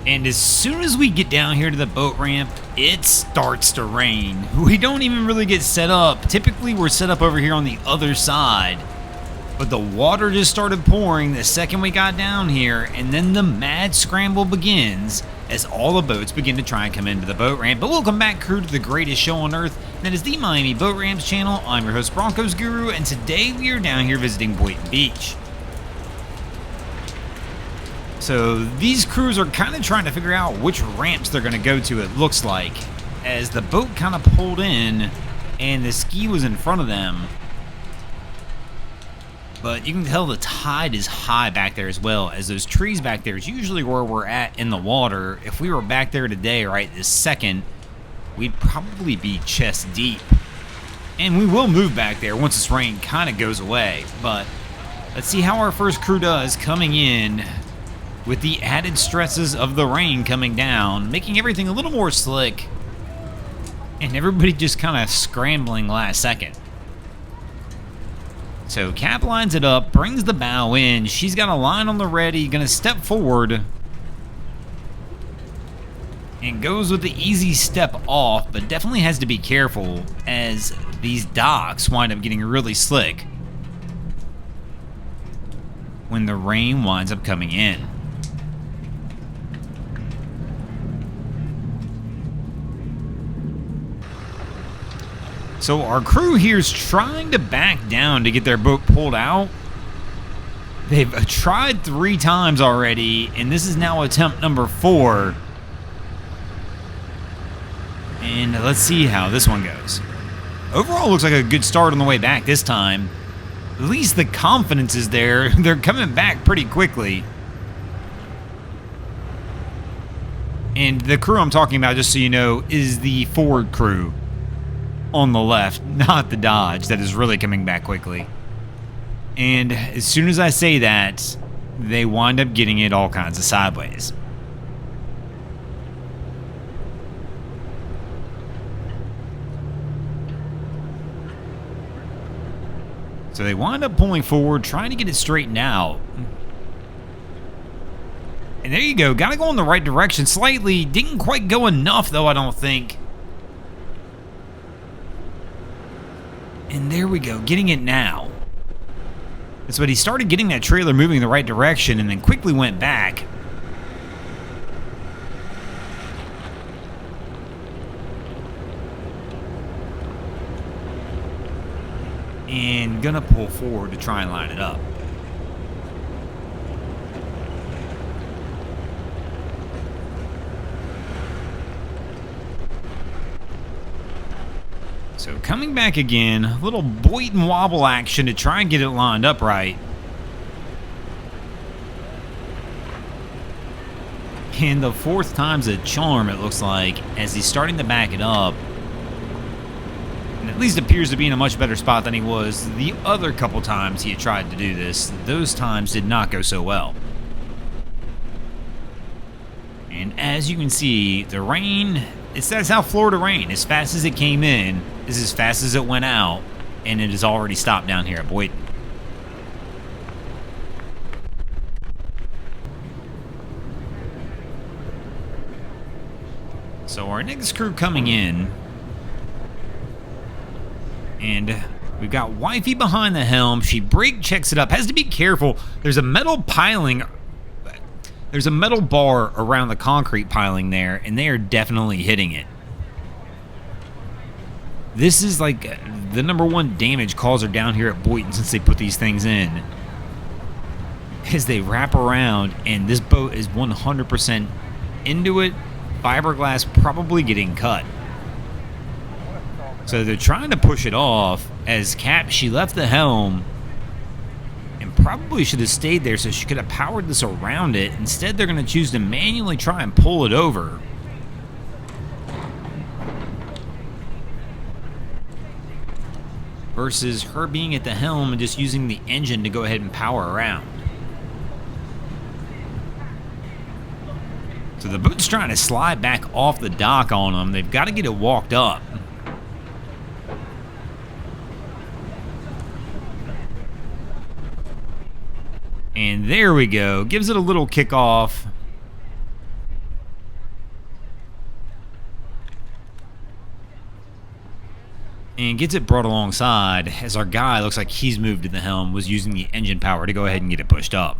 And as soon as we get down here to the boat ramp, it starts to rain. We don't even really get set up. Typically, we're set up over here on the other side. But the water just started pouring the second we got down here, and then the mad scramble begins as all the boats begin to try and come into the boat ramp. But welcome back, crew, to the greatest show on earth. That is the Miami Boat Ramps channel. I'm your host, Broncos Guru, and today we are down here visiting Point Beach. So these crews are kind of trying to figure out which ramps they're going to go to, it looks like, as the boat kind of pulled in and the ski was in front of them. But you can tell the tide is high back there as well, as those trees back there is usually where we're at in the water. If we were back there today, right this second, we'd probably be chest deep. And we will move back there once this rain kind of goes away. But let's see how our first crew does coming in with the added stresses of the rain coming down, making everything a little more slick, and everybody just kind of scrambling last second. So Cap lines it up, brings the bow in. She's got a line on the ready, gonna step forward, and goes with the easy step off, but definitely has to be careful as these docks wind up getting really slick when the rain winds up coming in. So our crew here is trying to back down to get their boat pulled out. They've tried 3 times already, and this is now attempt number 4. And let's see how this one goes. Overall, looks like a good start on the way back this time. At least the confidence is there. They're coming back pretty quickly. And the crew I'm talking about, just so you know, is the forward crew on the left, not the Dodge, that is really coming back quickly. And as soon as I say that, they wind up getting it all kinds of sideways. So they wind up pulling forward, trying to get it straightened out. And there you go, gotta go in the right direction slightly. Didn't quite go enough though, I don't think. And there we go, getting it now. That's what he started, getting that trailer moving in the right direction and then quickly went back. And gonna pull forward to try and line it up. So coming back again, a little boit and wobble action to try and get it lined up right. And the 4th time's a charm, it looks like, as he's starting to back it up. And at least appears to be in a much better spot than he was the other couple times he had tried to do this. Those times did not go so well. And as you can see, the rain, that's how Florida rain, as fast as it came in, is as fast as it went out, and it has already stopped down here at Boynton. So our next crew coming in, and we've got Wifey behind the helm. She brake checks it up, has to be careful. There's a metal piling, there's a metal bar around the concrete piling there, and they are definitely hitting it. This is like the #1 damage causer down here at Boynton since they put these things in. As they wrap around, and this boat is 100% into it, fiberglass probably getting cut. So they're trying to push it off, as Cap, she left the helm and probably should have stayed there so she could have powered this around it. Instead, they're going to choose to manually try and pull it over. Versus her being at the helm and just using the engine to go ahead and power around. So the boat's trying to slide back off the dock on them. They've got to get it walked up. And there we go. Gives it a little kickoff. and gets it brought alongside as our guy looks like he's moved to the helm, was using the engine power to go ahead and get it pushed up.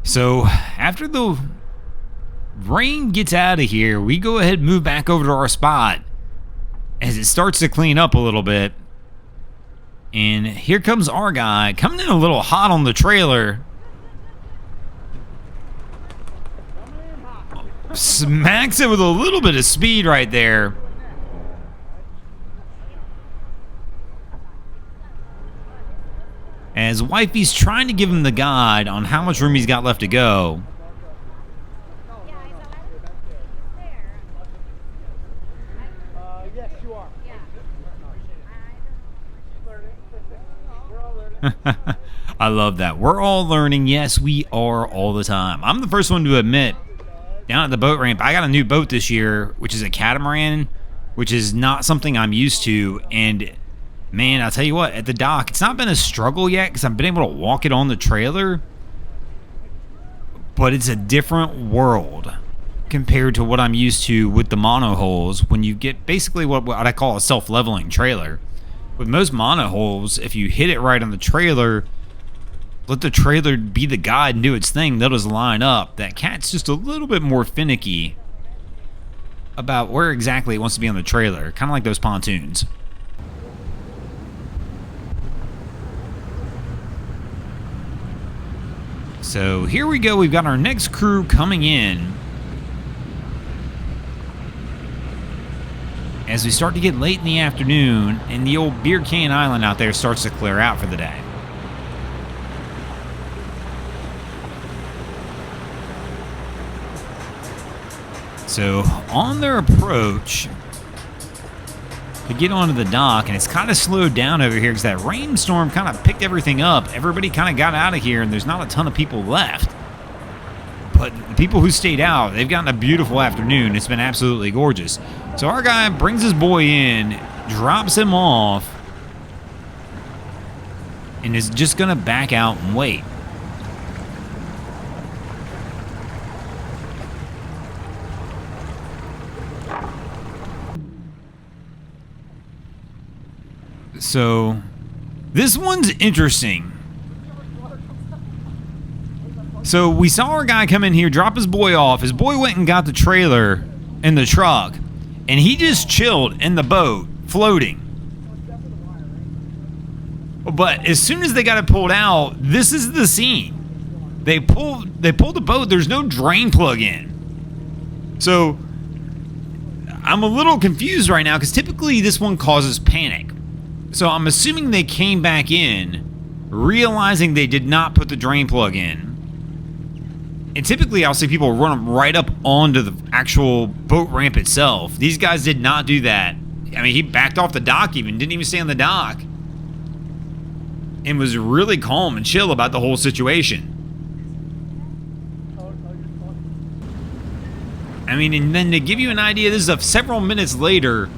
So after the rain gets out of here, we go ahead and move back over to our spot as it starts to clean up a little bit. And here comes our guy coming in a little hot on the trailer. Smacks it with a little bit of speed right there. As Wifey's trying to give him the guide on how much room he's got left to go. I love that. We're all learning. Yes, we are all the time. I'm the first one to admit, down at the boat ramp, I got a new boat this year, which is a Catamaran, which is not something I'm used to. And man, I'll tell you what, at the dock, it's not been a struggle yet because I've been able to walk it on the trailer. But it's a different world compared to what I'm used to with the monohulls when you get basically what I call a self-leveling trailer. With most monohulls, if you hit it right on the trailer, let the trailer be the guide and do its thing, they'll just line up. That cat's just a little bit more finicky about where exactly it wants to be on the trailer, kind of like those pontoons. So here we go, we've got our next crew coming in. As we start to get late in the afternoon, and the old Beer Can Island out there starts to clear out for the day. So, on their approach to get onto the dock, and it's kind of slowed down over here because that rainstorm kind of picked everything up. Everybody kind of got out of here, and there's not a ton of people left. But the people who stayed out, they've gotten a beautiful afternoon. It's been absolutely gorgeous. So our guy brings his boy in, drops him off, and is just going to back out and wait. So this one's interesting. So we saw our guy come in here, drop his boy off. His boy went and got the trailer in the truck, and he just chilled in the boat, floating. But as soon as they got it pulled out, this is the scene. They pulled the boat. There's no drain plug in. So I'm a little confused right now because typically this one causes panic. So I'm assuming they came back in, realizing they did not put the drain plug in. And typically I'll see people run them right up onto the actual boat ramp itself. These guys did not do that. I mean, he backed off the dock even, didn't even stay on the dock. And was really calm and chill about the whole situation. I mean, and then to give you an idea, this is several minutes later.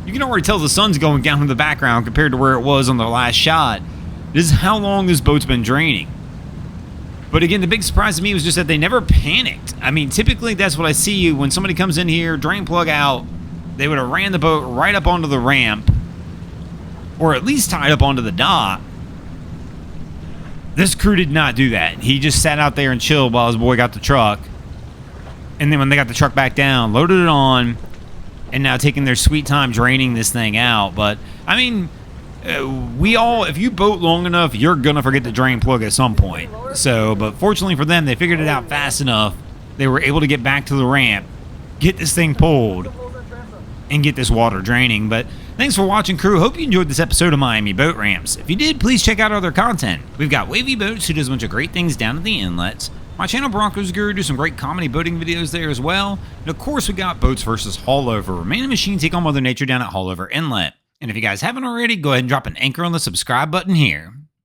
You can already tell the sun's going down in the background compared to where it was on the last shot. This is how long this boat's been draining. But again, the big surprise to me was just that they never panicked. I mean, typically that's what I see when somebody comes in here, drain plug out, they would have ran the boat right up onto the ramp, or at least tied up onto the dock. This crew did not do that. He just sat out there and chilled while his boy got the truck. And then when they got the truck back down, loaded it on, and now taking their sweet time draining this thing out. But, I mean, if you boat long enough, you're going to forget the drain plug at some point. So, but fortunately for them, they figured it out fast enough. They were able to get back to the ramp, get this thing pulled, and get this water draining. But thanks for watching, crew. Hope you enjoyed this episode of Miami Boat Ramps. If you did, please check out our other content. We've got Wavy Boats, who does a bunch of great things down at the inlets. My channel, Broncos Guru, do some great comedy boating videos there as well. And of course, we got Boats vs. Haulover. Man and Machine take on Mother Nature down at Haulover Inlet. And if you guys haven't already, go ahead and drop an anchor on the subscribe button here.